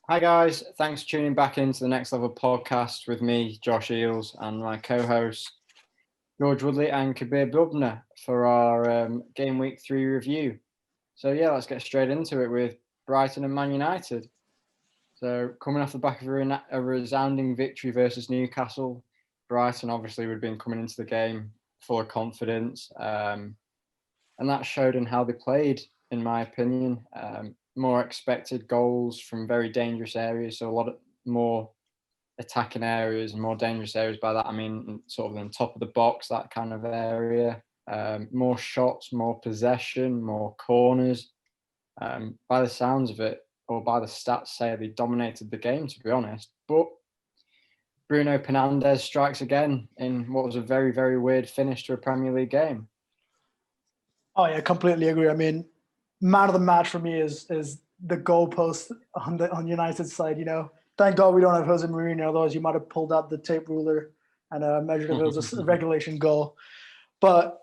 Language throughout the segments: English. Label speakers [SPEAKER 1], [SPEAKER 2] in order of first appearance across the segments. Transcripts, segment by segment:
[SPEAKER 1] Hi guys, thanks for tuning back into the Next Level podcast with me, Josh Eels, and my co-hosts George Woodley and Kabir Bubna for our game week 3 review. So yeah, let's get straight into it with Brighton and Man United. So coming off the back of a resounding victory versus Newcastle, Brighton obviously would have been coming into the game full of confidence, and that showed in how they played, in my opinion. More expected goals from very dangerous areas, so a lot of more attacking areas and more dangerous areas. By that I mean sort of on top of the box, that kind of area. More shots, more possession, more corners. By the sounds of it, or by the stats say, they dominated the game, to be honest. But Bruno Fernandes strikes again in what was a very, very weird finish to a Premier League game.
[SPEAKER 2] Oh yeah, completely agree. I mean, man of the match for me is the goalpost on United's side. Thank God we don't have Jose Mourinho, otherwise you might have pulled out the tape ruler and measured if it was a regulation goal. But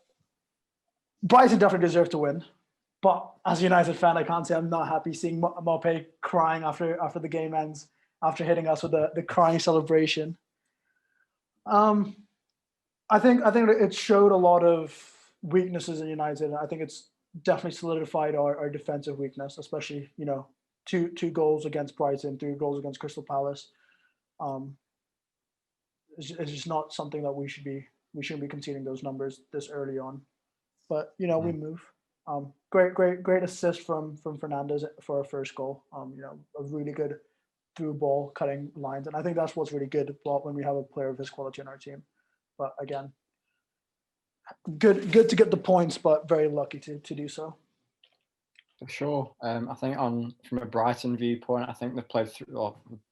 [SPEAKER 2] Brighton definitely deserved to win. But as a United fan, I can't say I'm not happy seeing Mbappe crying after the game ends, after hitting us with the crying celebration. I think it showed a lot of weaknesses in United. I think it's definitely solidified our defensive weakness, especially two goals against Brighton, 3 goals against Crystal Palace. It's just not something that we shouldn't be conceding those numbers this early on. But we move. Great assist from Fernandes for our first goal. A really good through ball cutting lines, and I think that's what's really good when we have a player of his quality on our team. But again, good to get the points, but very lucky to do so.
[SPEAKER 1] For sure. I think from a Brighton viewpoint, I think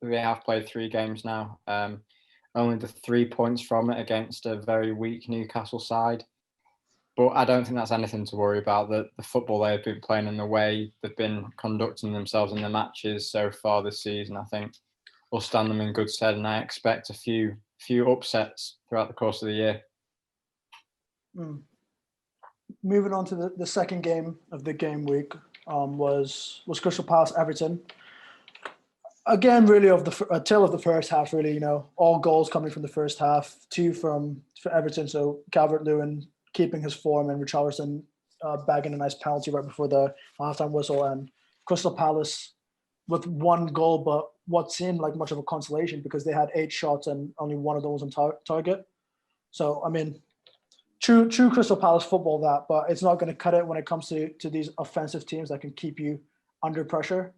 [SPEAKER 1] they have played 3 games now. Only the 3 points from it against a very weak Newcastle side. But I don't think that's anything to worry about. The football they've been playing and the way they've been conducting themselves in the matches so far this season, I think will stand them in good stead. And I expect a few upsets throughout the course of the year.
[SPEAKER 2] Moving on to the second game of the game week was Crystal Palace Everton. Again, really a tale of the first half. Really, all goals coming from the first half. 2 for Everton. So Calvert-Lewin keeping his form and Richarlison bagging a nice penalty right before the halftime whistle, and Crystal Palace with 1 goal, but what seemed like much of a consolation because they had 8 shots and only 1 of them was on target. So I mean, true Crystal Palace football but it's not going to cut it when it comes to these offensive teams that can keep you under pressure.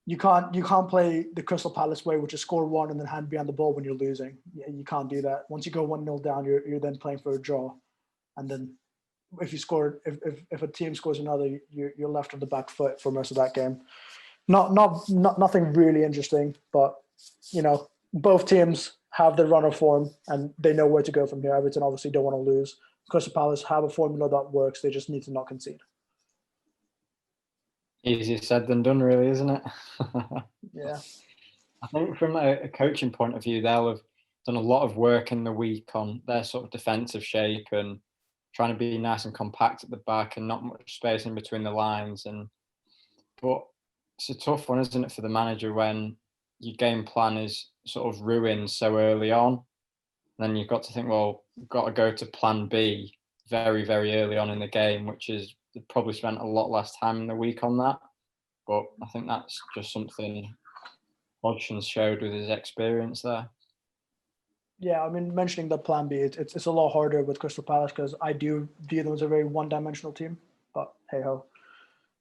[SPEAKER 2] You can't play the Crystal Palace way, which is score 1 and then hand behind the ball when you're losing. You can't do that. Once you go 1-0 down, you're then playing for a draw. And then if a team scores another, you're left on the back foot for most of that game. Nothing really interesting, but both teams have their run of form and they know where to go from here. Everton obviously don't want to lose. Crystal Palace have a formula that works. They just need to not concede.
[SPEAKER 1] Easier said than done, really, isn't it?
[SPEAKER 2] Yeah.
[SPEAKER 1] I think from a coaching point of view, they'll have done a lot of work in the week on their sort of defensive shape and trying to be nice and compact at the back and not much space in between the lines. But it's a tough one, isn't it, for the manager when your game plan is sort of ruined so early on. Then you've got to think, well, we've got to go to plan B very, very early on in the game, which is they probably spent a lot less time in the week on that. But I think that's just something Hodgson showed with his experience there.
[SPEAKER 2] Yeah, I mean, mentioning the plan B, it's a lot harder with Crystal Palace because I do view them as a very one-dimensional team. But hey ho,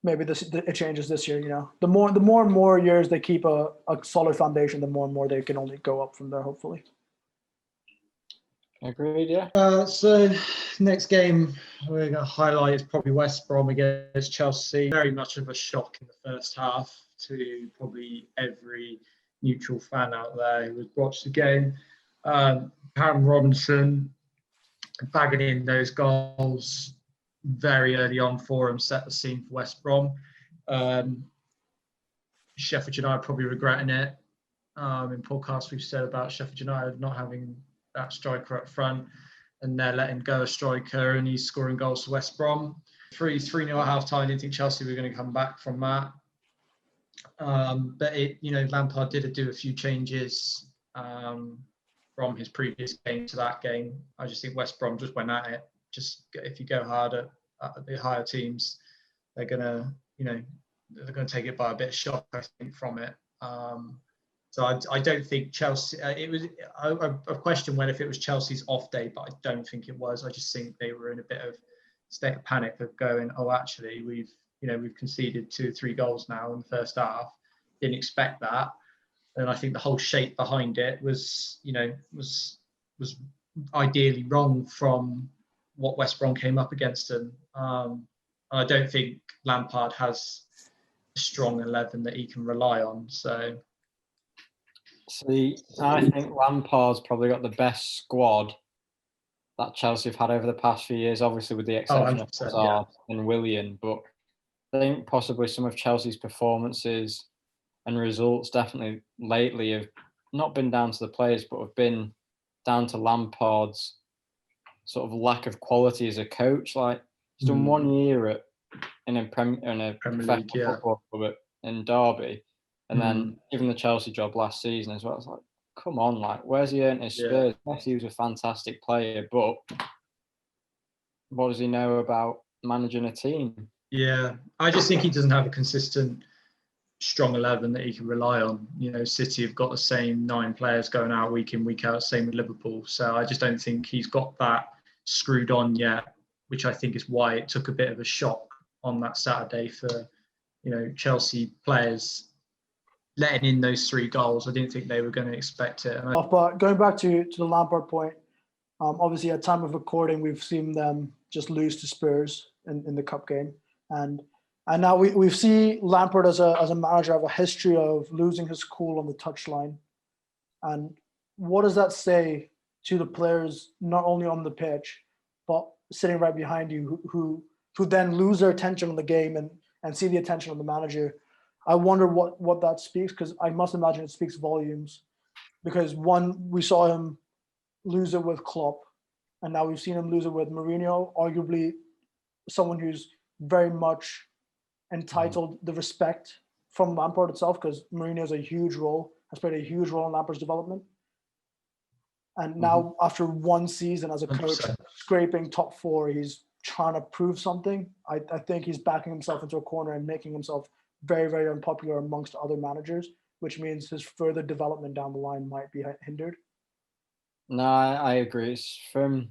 [SPEAKER 2] maybe it changes this year. The more and more years they keep a solid foundation, the more and more they can only go up from there. Hopefully.
[SPEAKER 1] Agreed. Yeah.
[SPEAKER 3] So next game we're going to highlight is probably West Brom against Chelsea. Very much of a shock in the first half to probably every neutral fan out there who has watched the game. Karen Robinson bagging in those goals very early on for him, set the scene for West Brom. Sheffield United probably regretting it. In podcasts we've said about Sheffield United not having that striker up front, and they're letting go a striker, and he's scoring goals for West Brom. 3-0 at half time. Didn't think Chelsea were going to come back from that. But Lampard did do a few changes from his previous game to that game. I just think West Brom just went at it. Just if you go hard at the higher teams, they're gonna take it by a bit of shock, I think, from it. So I don't think Chelsea. It was a question whether if it was Chelsea's off day, but I don't think it was. I just think they were in a bit of state of panic of going, oh, actually, we've conceded 2-3 goals now in the first half. Didn't expect that, and I think the whole shape behind it was ideally wrong from what West Brom came up against them. I don't think Lampard has a strong 11 that he can rely on. So.
[SPEAKER 1] See, I think Lampard's probably got the best squad that Chelsea have had over the past few years, obviously with the exception of Hazard and Willian. But I think possibly some of Chelsea's performances and results definitely lately have not been down to the players, but have been down to Lampard's sort of lack of quality as a coach. Like, he's done 1 year in a professional football club in Derby. And then given the Chelsea job last season as well, it's like, come on, like, where's he earned his Spurs? Yes, he was a fantastic player, but what does he know about managing a team?
[SPEAKER 3] Yeah, I just think he doesn't have a consistent, strong 11 that he can rely on. City have got the same 9 players going out week in, week out, same with Liverpool. So I just don't think he's got that screwed on yet, which I think is why it took a bit of a shock on that Saturday for, Chelsea players letting in those 3 goals. I didn't think they were going to expect it.
[SPEAKER 2] But going back to the Lampard point, obviously at time of recording, we've seen them just lose to Spurs in the cup game. And now we see Lampard as a manager have a history of losing his cool on the touchline. And what does that say to the players, not only on the pitch, but sitting right behind you, who then lose their attention on the game and see the attention of the manager? I wonder what that speaks, because I must imagine it speaks volumes. Because we saw him lose it with Klopp, and now we've seen him lose it with Mourinho, arguably someone who's very much entitled the respect from Lampard itself, because Mourinho has played a huge role in Lampard's development. And now after 1 season as a coach, 100%. Scraping top 4, he's trying to prove something. I think he's backing himself into a corner and making himself very, very unpopular amongst other managers, which means his further development down the line might be hindered.
[SPEAKER 1] No, I agree. It's from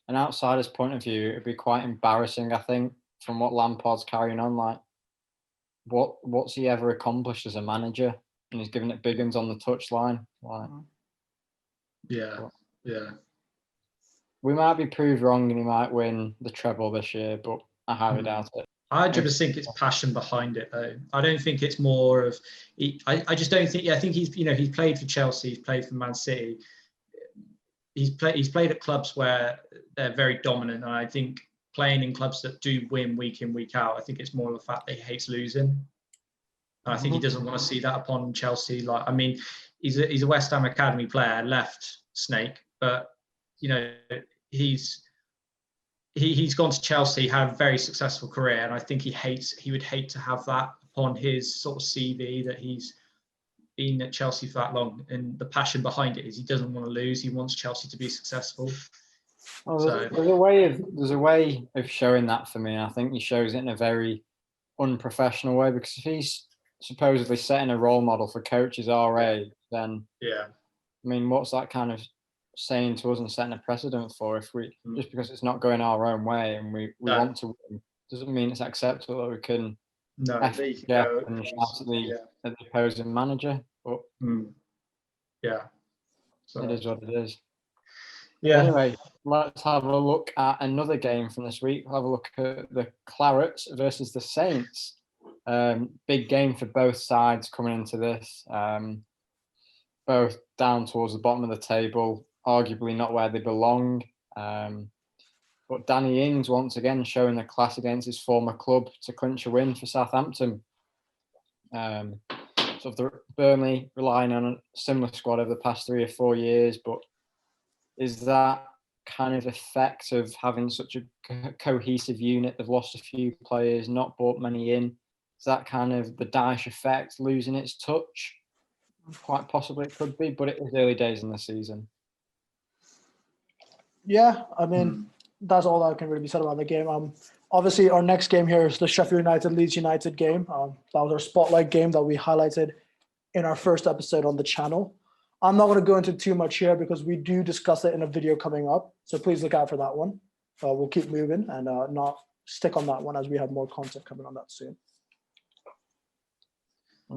[SPEAKER 1] an outsider's point of view, it'd be quite embarrassing, I think, from what Lampard's carrying on. Like, what's he ever accomplished as a manager? And he's giving it big uns on the touchline. Like,
[SPEAKER 3] yeah.
[SPEAKER 1] We might be proved wrong and he might win the treble this year, but I highly doubt it.
[SPEAKER 3] I just think it's passion behind it, though. I don't think it's more of. I just don't think. Yeah, I think he's played for Chelsea, he's played for Man City. He's played at clubs where they're very dominant, and I think playing in clubs that do win week in, week out, I think it's more of the fact that he hates losing. And I think he doesn't want to see that upon Chelsea. Like, I mean, he's a West Ham academy player, left Snake, but he's gone to Chelsea, had a very successful career, and I think he would hate to have that upon his sort of CV that he's been at Chelsea for that long. And the passion behind it is he doesn't want to lose. He wants Chelsea to be successful.
[SPEAKER 1] Well, there's a way of showing that for me. I think he shows it in a very unprofessional way, because if he's supposedly setting a role model for coaches our age, then I mean, what's that kind of saying to us and setting a precedent for? If we just because it's not going our own way and we want to win, doesn't mean it's acceptable that we can and shout at the opposing manager. But so it is what it is. Anyway, let's have a look at another game from this week. We'll have a look at the Clarets versus the Saints. Big game for both sides coming into this. Both down towards the bottom of the table, arguably not where they belong. But Danny Ings once again showing the class against his former club to clinch a win for Southampton. Sort of the Burnley relying on a similar squad over the past 3 or 4 years, but is that kind of effect of having such a cohesive unit? They've lost a few players, not brought many in. Is that kind of the Dyche effect losing its touch? Quite possibly it could be, but it is early days in the season.
[SPEAKER 2] Yeah, I mean, that's all that can really be said about the game. Obviously, our next game here is the Sheffield United Leeds United game. That was our spotlight game that we highlighted in our first episode on the channel. I'm not going to go into too much here because we do discuss it in a video coming up. So please look out for that one. We'll keep moving and not stick on that one as we have more content coming on that soon.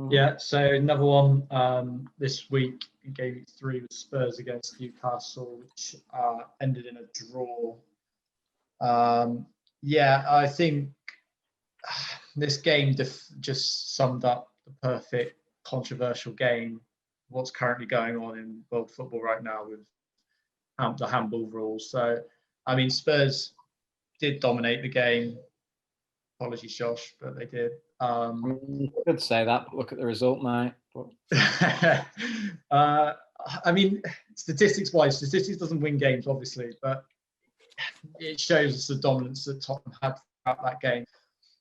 [SPEAKER 3] Yeah, so another one this week in game week 3 was Spurs against Newcastle, which ended in a draw. Yeah, I think this game just summed up the perfect controversial game, what's currently going on in world football right now with the handball rules. So, I mean, Spurs did dominate the game. Apologies, Josh, but they did.
[SPEAKER 1] I mean, you could say that, but look at the result, mate.
[SPEAKER 3] I mean, statistics-wise, statistics doesn't win games, obviously, but it shows us the dominance that Tottenham had throughout that game.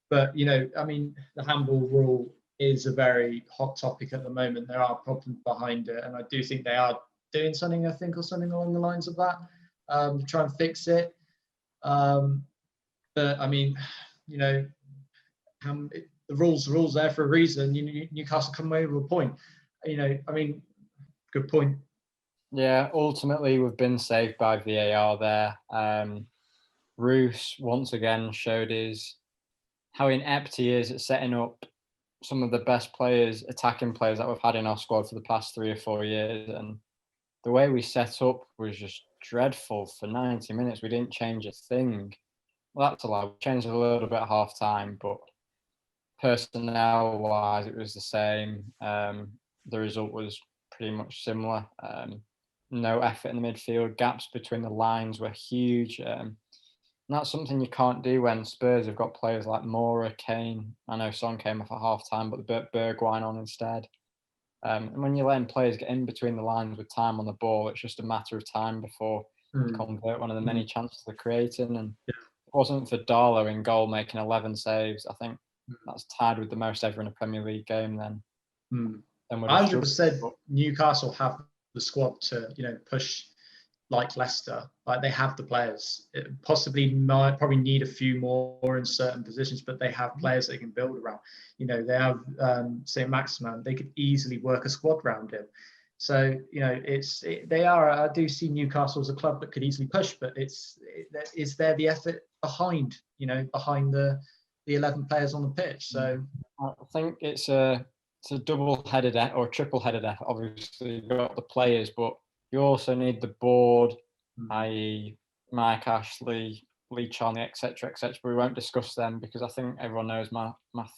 [SPEAKER 3] But, you know, I mean, the handball rule is a very hot topic at the moment. There are problems behind it, and I do think they are doing something, I think, or something along the lines of that, to try and fix it. But, I mean, you know, the rules there for a reason. Newcastle come away with a point. You know, I mean, good point.
[SPEAKER 1] Yeah, ultimately we've been saved by VAR there. Roos once again showed how inept he is at setting up some of the best players, attacking players that we've had in our squad for the past 3 or 4 years. And the way we set up was just dreadful for 90 minutes. We didn't change a thing. Well, that's a lie. We changed a little bit at half time, but personnel-wise, it was the same. The result was pretty much similar. No effort in the midfield. Gaps between the lines were huge. And that's something you can't do when Spurs have got players like Moura, Kane. I know Son came off at half-time, but the Bergwijn on instead. And when you're letting players get in between the lines with time on the ball, it's just a matter of time before you convert one of the many chances they're creating. And if it wasn't for Darlow in goal making 11 saves, I think that's tied with the most ever in a Premier League game then.
[SPEAKER 3] 100% Newcastle have the squad to, you know, push like Leicester. Like, they have the players. It probably need a few more in certain positions, but they have players they can build around. You know, they have St. Maximin. They could easily work a squad around him. So, you know, I do see Newcastle as a club that could easily push, but is there the effort behind the 11 players on the pitch? So
[SPEAKER 1] I think it's a double-headed or triple-headed effort. Obviously, you've got the players, but you also need the board, i.e. Mike Ashley, Lee Charnley, etc., etc. But we won't discuss them because I think everyone knows my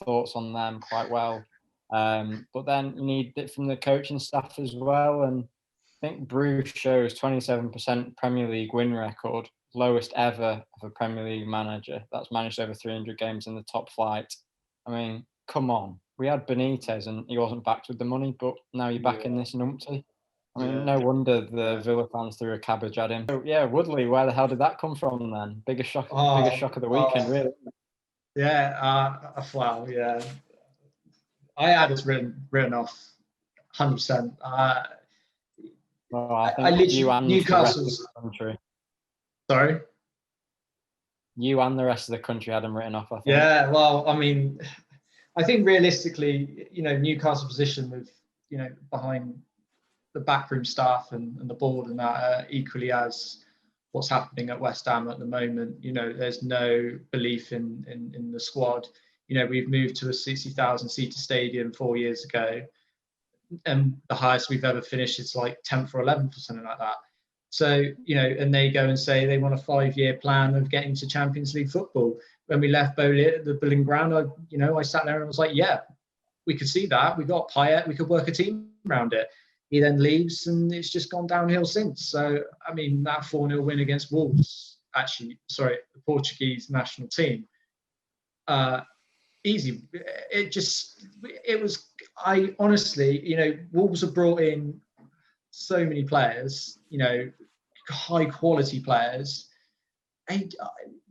[SPEAKER 1] thoughts on them quite well. But then you need it from the coaching staff as well. And I think Bruce shows 27% Premier League win record, lowest ever of a Premier League manager that's managed over 300 games in the top flight. I mean, come on. We had Benitez and he wasn't backed with the money, but now you're back in this numpty. I mean, no wonder the Villa fans threw a cabbage at him. So, yeah, Woodley, where the hell did that come from then? Biggest shock of the weekend, really.
[SPEAKER 3] Yeah, wow, yeah. I had this written off 100%.
[SPEAKER 1] Well, I think
[SPEAKER 3] I literally,
[SPEAKER 1] you and
[SPEAKER 3] Newcastle's,
[SPEAKER 1] the rest of the country.
[SPEAKER 3] Sorry?
[SPEAKER 1] You and the rest of the country had him written off, I think.
[SPEAKER 3] Yeah, well, I mean, I think realistically, you know, Newcastle position with, you know, behind the backroom staff and the board and that equally as what's happening at West Ham at the moment. You know, there's no belief in the squad. You know, we've moved to a 60,000 seater stadium 4 years ago, and the highest we've ever finished is like 10th or 11th or something like that. So, you know, and they go and say they want a 5-year plan of getting to Champions League football. When we left the Bulling Ground, I sat there and I was like, yeah, we could see that. We got Payet, we could work a team around it. He then leaves and it's just gone downhill since. So, I mean, that 4-0 win against Wolves, the Portuguese national team, easy. I honestly, you know, Wolves have brought in so many players, you know, high quality players. And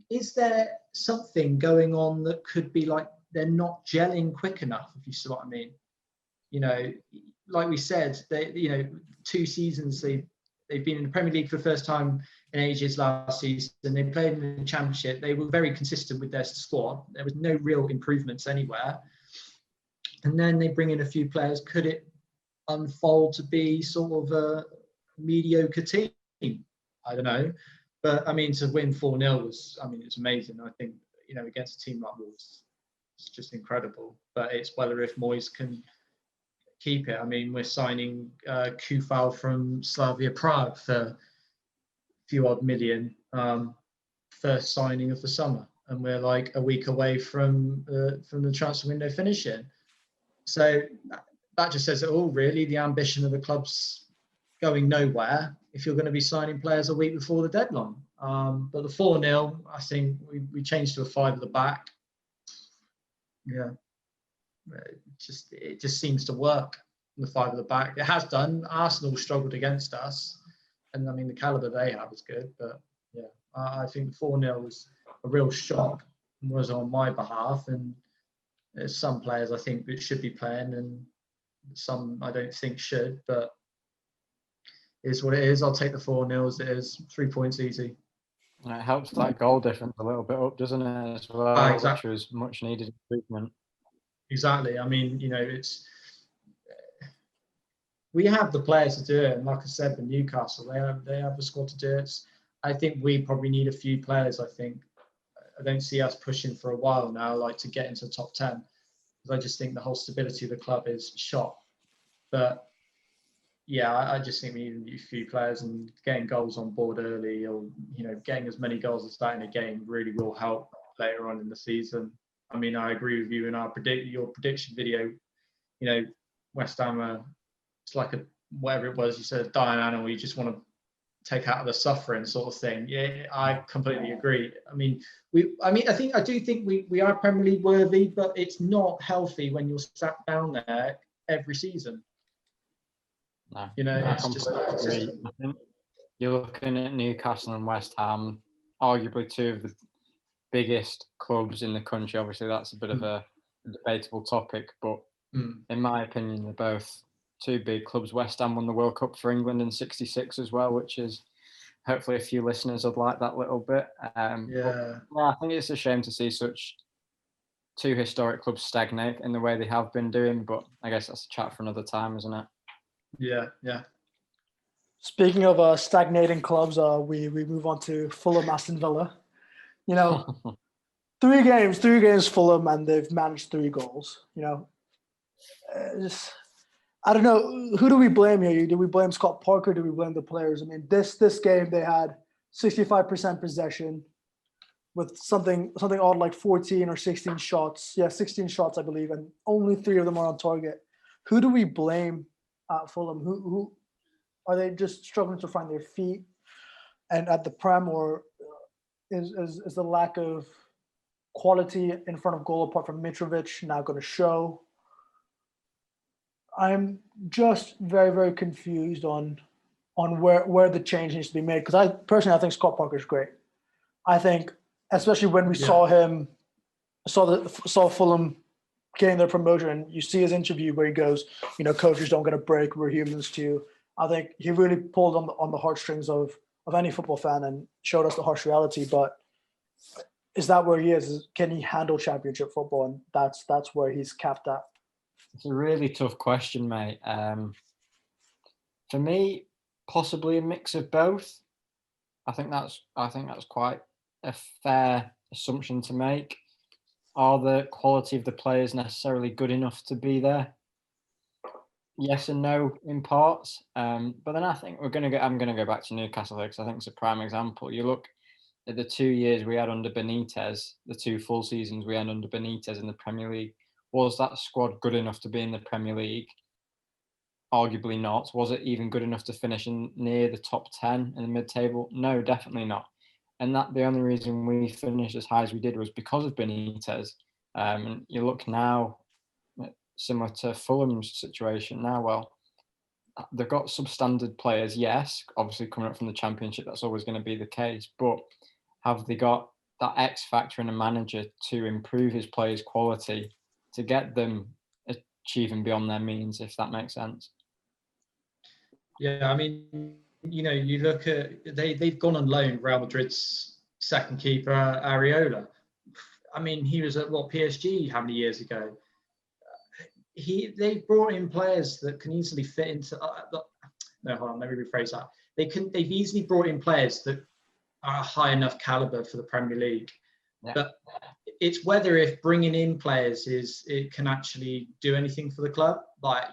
[SPEAKER 3] is there something going on that could be like they're not gelling quick enough, if you see what I mean. You know, like we said, 2 seasons they've been in the Premier League for the first time in ages last season. They played in the Championship. They were very consistent with their squad. There was no real improvements anywhere. And then they bring in a few players. Could it unfold to be sort of a mediocre team? I don't know. But, I mean, to win 4-0 was, I mean, it's amazing. I think, you know, against a team like Wolves, it's just incredible. But it's whether if Moyes can keep it. I mean, we're signing Kufal from Slavia Prague for a few odd million, first signing of the summer. And we're like a week away from the transfer window finishing. So that just says it all, really. The ambition of the club's going nowhere if you're going to be signing players a week before the deadline. But the 4-0, I think we changed to a 5 at the back. Yeah, it just seems to work. The 5 at the back, it has done. Arsenal struggled against us, and I mean the caliber they have is good. But yeah, I think 4-0 was a real shock and was on my behalf. And there's some players I think that should be playing, and some I don't think should. But it is what it is. I'll take the 4-0 as it is. 3 points easy.
[SPEAKER 1] It helps that goal difference a little bit up, doesn't it, as well,
[SPEAKER 3] exactly.
[SPEAKER 1] which was much needed improvement.
[SPEAKER 3] Exactly. I mean, you know, we have the players to do it, and like I said, with Newcastle, they have the squad to do it. I think we probably need a few players. I don't see us pushing for a while now, like to get into the top 10, because I just think the whole stability of the club is shot. But yeah, I just think we need a few players, and getting goals on board early, or you know, getting as many goals as that in a game really will help later on in the season. I mean, I agree with you in your prediction video. You know, West Ham it's like whatever it was you said, a dying animal you just want to take out of the suffering sort of thing. Yeah, I completely agree. I mean, I do think we are Premier League worthy, but it's not healthy when you're sat down there every season.
[SPEAKER 1] No,
[SPEAKER 3] you know,
[SPEAKER 1] I
[SPEAKER 3] it's just
[SPEAKER 1] completely
[SPEAKER 3] not
[SPEAKER 1] agree.
[SPEAKER 3] consistent.
[SPEAKER 1] I think you're looking at Newcastle and West Ham, arguably 2 of the biggest clubs in the country. Obviously, that's a bit of a debatable topic, but in my opinion, they're both 2 big clubs. West Ham won the World Cup for England in '66 as well, which is hopefully a few listeners would like that little bit.
[SPEAKER 3] Yeah.
[SPEAKER 1] But, I think it's a shame to see such 2 historic clubs stagnate in the way they have been doing, but I guess that's a chat for another time, isn't it?
[SPEAKER 3] Yeah.
[SPEAKER 2] Speaking of stagnating clubs, we move on to Fulham, Aston Villa. You know, 3 games Fulham, and they've managed 3 goals. You know, I don't know, who do we blame here? Do we blame Scott Parker? Do we blame the players? I mean, this game they had 65% possession with something odd like 14 or 16 shots. Yeah, 16 shots, I believe, and only 3 of them are on target. Who do we blame at Fulham? Who are they just struggling to find their feet and at the Prem, or is the lack of quality in front of goal apart from Mitrovic now going to show? I'm just very, very confused on where the change needs to be made, because I think Scott Parker is great. I think, especially when we saw Fulham getting their promotion, and you see his interview where he goes, you know, coaches don't get a break, we're humans too. I think he really pulled on the heartstrings of any football fan and showed us the harsh reality. But is that where he is? Can he handle championship football? And that's where he's capped at.
[SPEAKER 1] It's a really tough question, mate. For me, possibly a mix of both. I think that's quite a fair assumption to make. Are the quality of the players necessarily good enough to be there? Yes and no in parts. But then I think I'm going to go back to Newcastle because I think it's a prime example. You look at the 2 years we had under Benitez, the 2 full seasons we had under Benitez in the Premier League. Was that squad good enough to be in the Premier League? Arguably not. Was it even good enough to finish near the top 10 in the mid-table? No, definitely not. And the only reason we finished as high as we did was because of Benitez. And you look now, similar to Fulham's situation now, well, they've got substandard players, yes, obviously coming up from the Championship, that's always going to be the case. But have they got that X factor in a manager to improve his players' quality, to get them achieving beyond their means, if that makes sense.
[SPEAKER 3] Yeah, I mean, you look at they've gone on loan Real Madrid's second keeper, Areola. I mean, he was at PSG how many years ago? They brought in players that can easily fit into. No, hold on, let me rephrase that. They've easily brought in players that are a high enough caliber for the Premier League. Yeah. But it's whether if bringing in players it can actually do anything for the club. Like,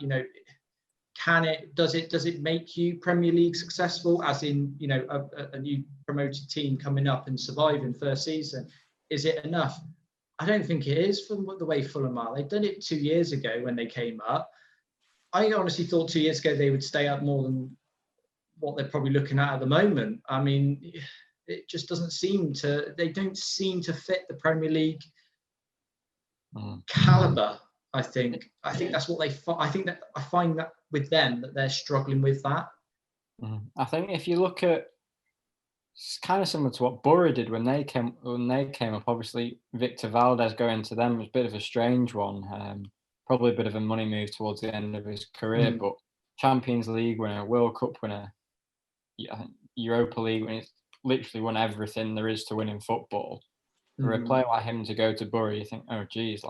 [SPEAKER 3] does it make you Premier League successful? As in, a new promoted team coming up and surviving first season. Is it enough? I don't think it is for the way Fulham are. They've done it 2 years ago when they came up. I honestly thought 2 years ago they would stay up more than what they're probably looking at the moment. I mean, it just doesn't seem to. They don't seem to fit the Premier League caliber. I think that's what they. I find that with them that they're struggling with that.
[SPEAKER 1] I think if you look at, it's kind of similar to what Borough did when they came up. Obviously, Victor Valdez going to them was a bit of a strange one. Probably a bit of a money move towards the end of his career, but Champions League winner, World Cup winner, Europa League winner, he's literally won everything there is to win in football. For a player like him to go to Borough, you think, oh geez,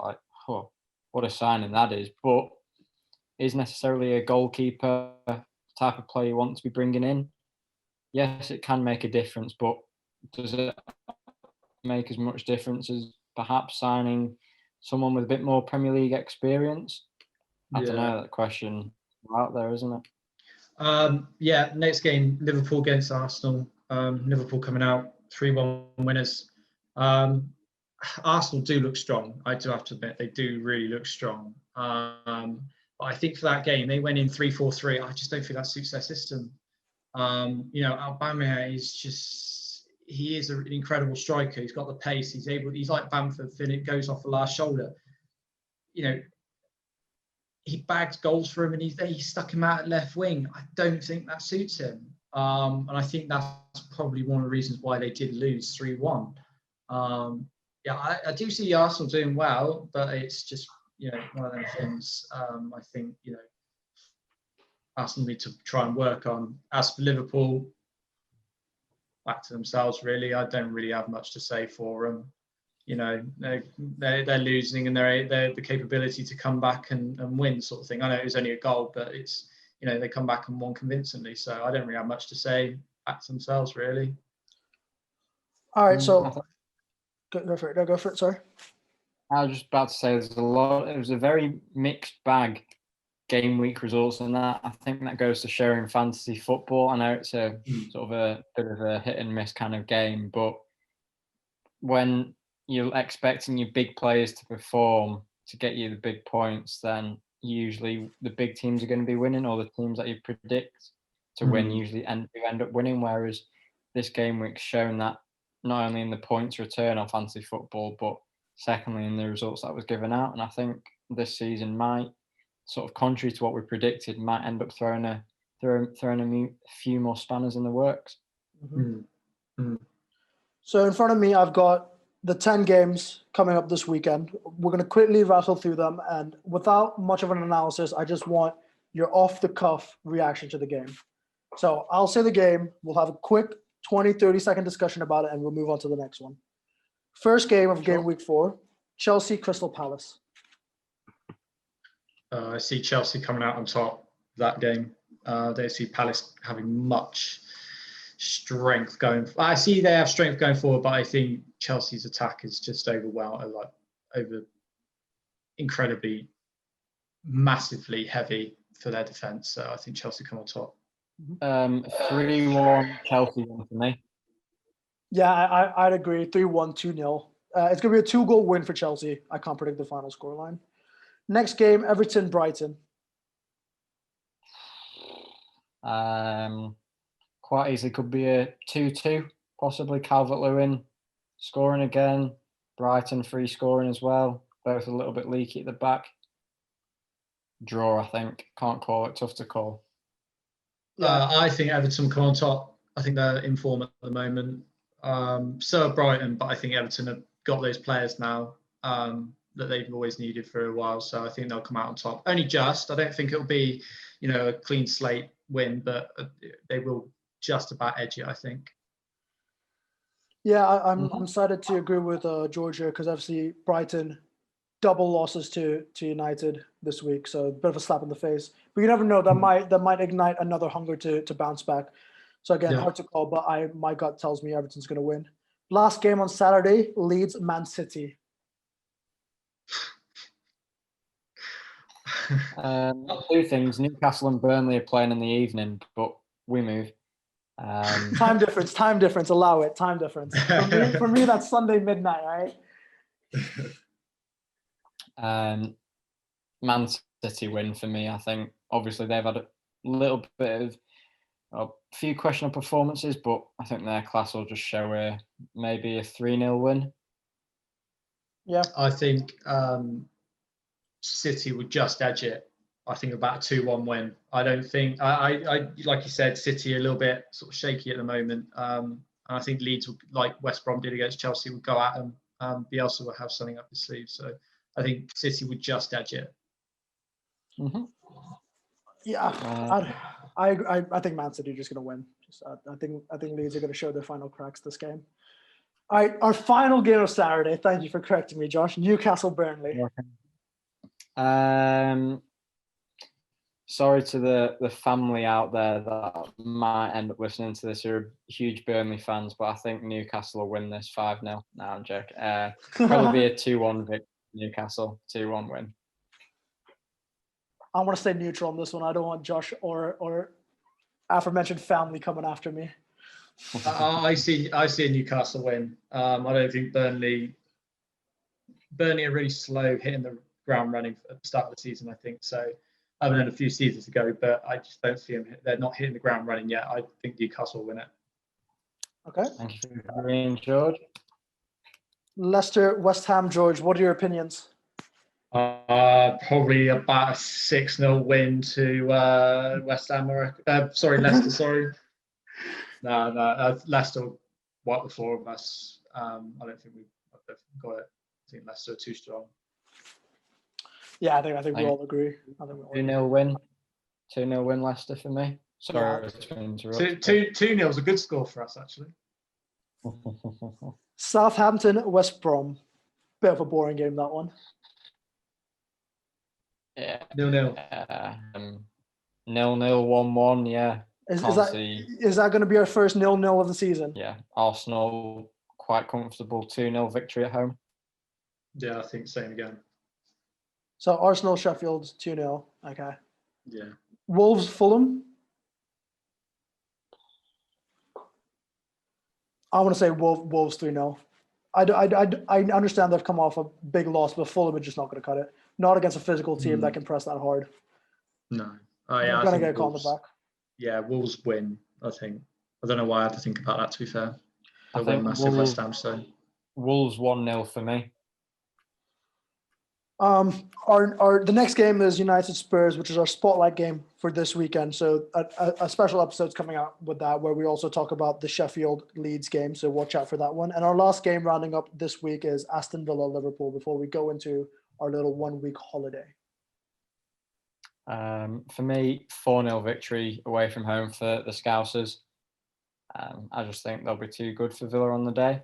[SPEAKER 1] what a signing that is. But is necessarily a goalkeeper type of player you want to be bringing in? Yes, it can make a difference, but does it make as much difference as perhaps signing someone with a bit more Premier League experience? I don't know, that question out there, isn't it?
[SPEAKER 3] Next game, Liverpool against Arsenal. Liverpool coming out 3-1 winners. Arsenal do look strong. I do have to admit, they do really look strong. But I think for that game, they went in 3-4-3. I just don't think that suits their system. Aubameyang he is an incredible striker. He's got the pace. He's like Bamford, it goes off the last shoulder. He bagged goals for him and he stuck him out at left wing. I don't think that suits him. And I think that's probably one of the reasons why they did lose 3-1. I do see Arsenal doing well, but it's just, one of them things. I think, Arsenal need to try and work on. As for Liverpool, back to themselves, really. I don't really have much to say for them. They're losing and they're the capability to come back and win, sort of thing. I know it was only a goal, but it's, they come back and won convincingly. So I don't really have much to say. Back to themselves, really.
[SPEAKER 2] All right, so go for it. Go for it. Sorry.
[SPEAKER 1] I was just about to say it was a very mixed bag game week results, and that I think that goes to sharing fantasy football. I know it's a sort of a bit of a hit and miss kind of game, but when you're expecting your big players to perform to get you the big points, then usually the big teams are going to be winning, or the teams that you predict to win usually end up winning. Whereas this game week's shown that not only in the points return on fantasy football, but secondly in the results that was given out. And I think this season might, sort of contrary to what we predicted, might end up throwing a few more spanners in the works.
[SPEAKER 2] So in front of me, I've got the 10 games coming up this weekend. We're going to quickly rattle through them, and without much of an analysis, I just want your off-the-cuff reaction to the game. So I'll say the game, we'll have a quick 20, 30-second discussion about it, and we'll move on to the next one. First game of game week 4, Chelsea Crystal Palace.
[SPEAKER 3] I see Chelsea coming out on top of that game. They see Palace having much strength going. I see they have strength going forward, but I think Chelsea's attack is just incredibly, massively heavy for their defence. So I think Chelsea come on top.
[SPEAKER 1] 3-1 Chelsea win for me.
[SPEAKER 2] Yeah, I'd agree. 3-1, 2-0. It's going to be a 2-goal win for Chelsea. I can't predict the final scoreline. Next game, Everton-Brighton.
[SPEAKER 1] Quite easily could be a 2-2, possibly Calvert-Lewin scoring again. Brighton free scoring as well. Both a little bit leaky at the back. Draw, I think. Can't call it. Tough to call.
[SPEAKER 3] I think Everton come on top. I think they're in form at the moment. So are Brighton, but I think Everton have got those players now that they've always needed for a while. So I think they'll come out on top. Only just. I don't think it'll be, a clean slate win, but they will just about edge it, I think.
[SPEAKER 2] Yeah, I'm excited to agree with Georgia because obviously Brighton double losses to United this week, so a bit of a slap in the face. But you never know, that might ignite another hunger to bounce back. So again, hard to call, but my gut tells me Everton's going to win. Last game on Saturday, Leeds Man City.
[SPEAKER 1] Two things: Newcastle and Burnley are playing in the evening, but we move.
[SPEAKER 2] Time difference. Allow it. Time difference. For me, that's Sunday midnight,
[SPEAKER 1] right? Man City win for me. I think obviously they've had a little bit of a few questionable performances, but I think their class will just show maybe a 3-0 win.
[SPEAKER 2] Yeah,
[SPEAKER 3] I think City would just edge it. I think about a 2-1 win. I don't think I like you said, City a little bit sort of shaky at the moment. And I think Leeds, like West Brom did against Chelsea, would go at them. Bielsa will have something up his sleeve. So I think City would just edge it.
[SPEAKER 1] Mm-hmm.
[SPEAKER 2] Yeah, I think Man City are just going to win. I think Leeds are going to show their final cracks this game. All right, our final game of Saturday. Thank you for correcting me, Josh. Newcastle Burnley.
[SPEAKER 1] Sorry to the family out there that might end up listening to this who are huge Burnley fans, but I think Newcastle will win this 5-0. No, I'm joking. Probably be a 2-1 victory. Newcastle 2-1 win.
[SPEAKER 2] I want to stay neutral on this one. I don't want Josh or aforementioned family coming after me.
[SPEAKER 3] I see a Newcastle win. I don't think Burnley are really slow hitting the ground running at the start of the season, I think. So other than a few seasons ago, but I just don't see them. They're not hitting the ground running yet. I think Newcastle will win it.
[SPEAKER 2] Okay.
[SPEAKER 1] Thank you for agreeing, George.
[SPEAKER 2] Leicester, West Ham, George. What are your opinions?
[SPEAKER 3] Probably about a 6-0 win to West Ham. Leicester. Sorry. No. Leicester wiped the floor of us. I don't think we've got it. I think Leicester are too strong.
[SPEAKER 2] Yeah, I think we all agree.
[SPEAKER 1] 2-0 win. 2-0 win Leicester for me. Sorry to interrupt.
[SPEAKER 3] 2-0 is a good score for us, actually.
[SPEAKER 2] Southampton, West Brom. Bit of a boring game, that one.
[SPEAKER 1] Yeah.
[SPEAKER 3] 0-0.
[SPEAKER 1] 0-0, 1-1, yeah.
[SPEAKER 2] Is that going to be our first 0-0 of the season?
[SPEAKER 1] Yeah. Arsenal, quite comfortable 2-0 victory at home.
[SPEAKER 3] Yeah, I think same again.
[SPEAKER 2] So Arsenal, Sheffield, 2-0. Okay.
[SPEAKER 3] Yeah.
[SPEAKER 2] Wolves, Fulham. I want to say Wolves 3-0. I understand they've come off a big loss, but Fulham are just not going to cut it. Not against a physical team that can press that hard.
[SPEAKER 3] No.
[SPEAKER 2] They're going to get a call in the back.
[SPEAKER 3] Yeah, Wolves win, I think. I don't know why I had to think about that, to be fair.
[SPEAKER 1] I think
[SPEAKER 3] massive West Ham, so.
[SPEAKER 1] Wolves 1-0 for me.
[SPEAKER 2] The next game is United Spurs, which is our spotlight game for this weekend. So a special episode's coming out with that, where we also talk about the Sheffield Leeds game. So watch out for that one. And our last game rounding up this week is Aston Villa Liverpool before we go into our little 1 week holiday.
[SPEAKER 1] For me, 4-0 victory away from home for the Scousers. I just think they'll be too good for Villa on the day.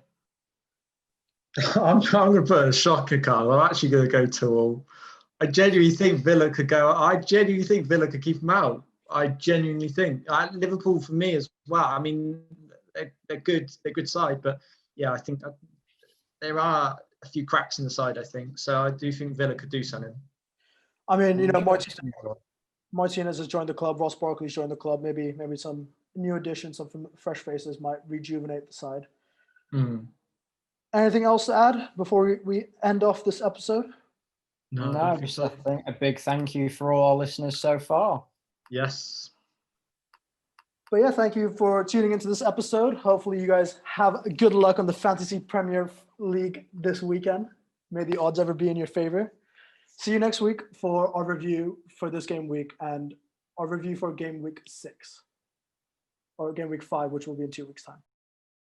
[SPEAKER 3] I'm going to put a shocker, Carl. I'm actually going to go 2-2. I genuinely think Villa could go. I genuinely think Villa could keep them out. I genuinely think Liverpool for me as well. I mean, they're good. They're a good side, but yeah, I think there are a few cracks in the side. I think so. I do think Villa could do something.
[SPEAKER 2] I mean, Martinez has joined the club. Ross Barkley's joined the club. Maybe some new additions, some fresh faces might rejuvenate the side. Anything else to add before we end off this episode?
[SPEAKER 1] No, just I think a big thank you for all our listeners so far.
[SPEAKER 3] Yes.
[SPEAKER 2] But yeah, thank you for tuning into this episode. Hopefully you guys have good luck on the Fantasy Premier League this weekend. May the odds ever be in your favor. See you next week for our review for this game week and our review for game week 6 or game week 5, which will be in 2 weeks' time.